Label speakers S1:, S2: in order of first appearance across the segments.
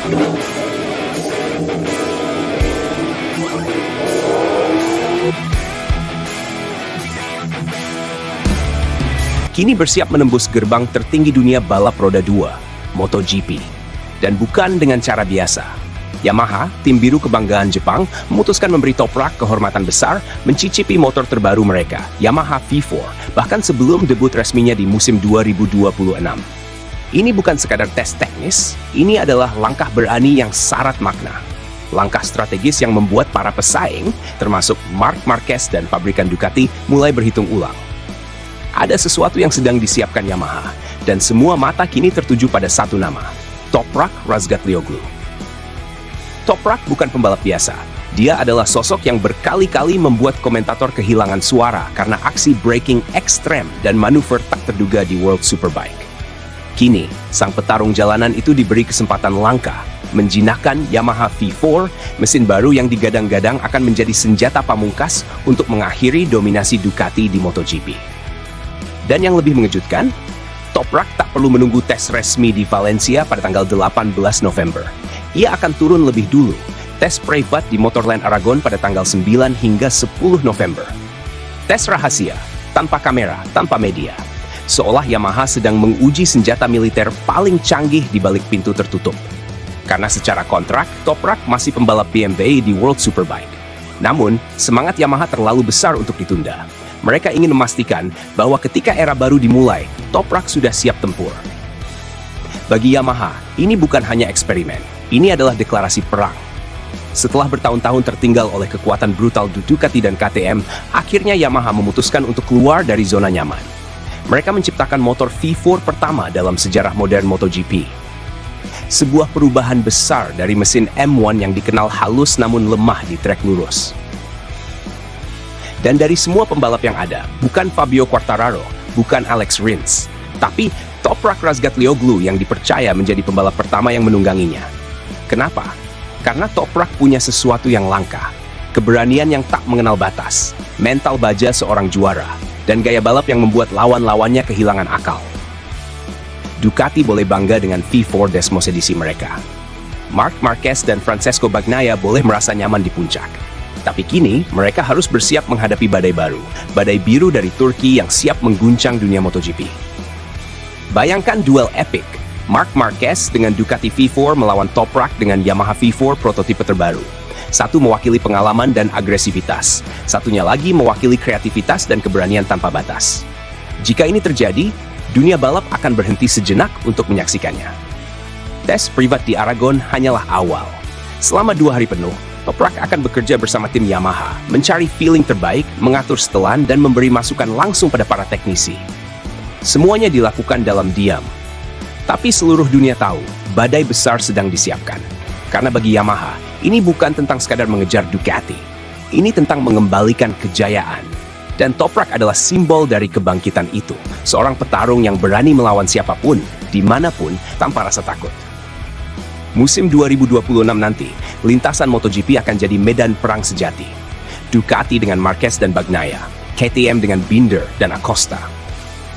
S1: Kini bersiap menembus gerbang tertinggi dunia balap roda 2, MotoGP. Dan bukan dengan cara biasa. Yamaha, tim biru kebanggaan Jepang, memutuskan memberi Toprak kehormatan besar mencicipi motor terbaru mereka, Yamaha V4, bahkan sebelum debut resminya di musim 2026. Ini bukan sekadar tes teknis, ini adalah langkah berani yang syarat makna. Langkah strategis yang membuat para pesaing, termasuk Marc Marquez dan pabrikan Ducati, mulai berhitung ulang. Ada sesuatu yang sedang disiapkan Yamaha, dan semua mata kini tertuju pada satu nama, Toprak Razgatlioglu. Toprak bukan pembalap biasa. Dia adalah sosok yang berkali-kali membuat komentator kehilangan suara karena aksi braking ekstrem dan manuver tak terduga di World Superbike. Kini, sang petarung jalanan itu diberi kesempatan langka, menjinakkan Yamaha V4, mesin baru yang digadang-gadang akan menjadi senjata pamungkas untuk mengakhiri dominasi Ducati di MotoGP. Dan yang lebih mengejutkan, Toprak tak perlu menunggu tes resmi di Valencia pada tanggal 18 November. Ia akan turun lebih dulu, tes private di Motorland Aragon pada tanggal 9 hingga 10 November. Tes rahasia, tanpa kamera, tanpa media. Seolah Yamaha sedang menguji senjata militer paling canggih di balik pintu tertutup. Karena secara kontrak, Toprak masih pembalap BMW di World Superbike. Namun, semangat Yamaha terlalu besar untuk ditunda. Mereka ingin memastikan bahwa ketika era baru dimulai, Toprak sudah siap tempur. Bagi Yamaha, ini bukan hanya eksperimen, ini adalah deklarasi perang. Setelah bertahun-tahun tertinggal oleh kekuatan brutal Ducati dan KTM, akhirnya Yamaha memutuskan untuk keluar dari zona nyaman. Mereka menciptakan motor V4 pertama dalam sejarah modern MotoGP. Sebuah perubahan besar dari mesin M1 yang dikenal halus namun lemah di trek lurus. Dan dari semua pembalap yang ada, bukan Fabio Quartararo, bukan Alex Rins, tapi Toprak Razgatlioglu yang dipercaya menjadi pembalap pertama yang menungganginya. Kenapa? Karena Toprak punya sesuatu yang langka, keberanian yang tak mengenal batas, mental baja seorang juara, dan gaya balap yang membuat lawan-lawannya kehilangan akal. Ducati boleh bangga dengan V4 Desmos edisi mereka. Marc Marquez dan Francesco Bagnaia boleh merasa nyaman di puncak. Tapi kini, mereka harus bersiap menghadapi badai baru, badai biru dari Turki yang siap mengguncang dunia MotoGP. Bayangkan duel epik, Marc Marquez dengan Ducati V4 melawan Toprak dengan Yamaha V4 prototipe terbaru. Satu mewakili pengalaman dan agresivitas, satunya lagi mewakili kreativitas dan keberanian tanpa batas. Jika ini terjadi, dunia balap akan berhenti sejenak untuk menyaksikannya. Tes privat di Aragon hanyalah awal. Selama 2 hari penuh, Toprak akan bekerja bersama tim Yamaha, mencari feeling terbaik, mengatur setelan, dan memberi masukan langsung pada para teknisi. Semuanya dilakukan dalam diam. Tapi seluruh dunia tahu, badai besar sedang disiapkan. Karena bagi Yamaha, ini bukan tentang sekadar mengejar Ducati. Ini tentang mengembalikan kejayaan. Dan Toprak adalah simbol dari kebangkitan itu. Seorang petarung yang berani melawan siapapun, dimanapun, tanpa rasa takut. Musim 2026 nanti, lintasan MotoGP akan jadi medan perang sejati. Ducati dengan Marquez dan Bagnaia, KTM dengan Binder dan Acosta.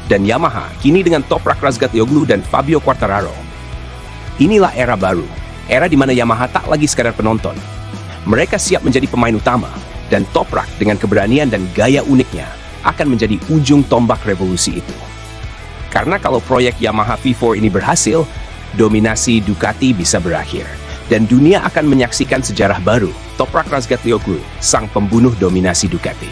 S1: Dan Yamaha kini dengan Toprak Razgatlioglu dan Fabio Quartararo. Inilah era baru, era di mana Yamaha tak lagi sekadar penonton. Mereka siap menjadi pemain utama, dan Toprak dengan keberanian dan gaya uniknya akan menjadi ujung tombak revolusi itu. Karena kalau proyek Yamaha V4 ini berhasil, dominasi Ducati bisa berakhir. Dan dunia akan menyaksikan sejarah baru, Toprak Razgatlioglu, sang pembunuh dominasi Ducati.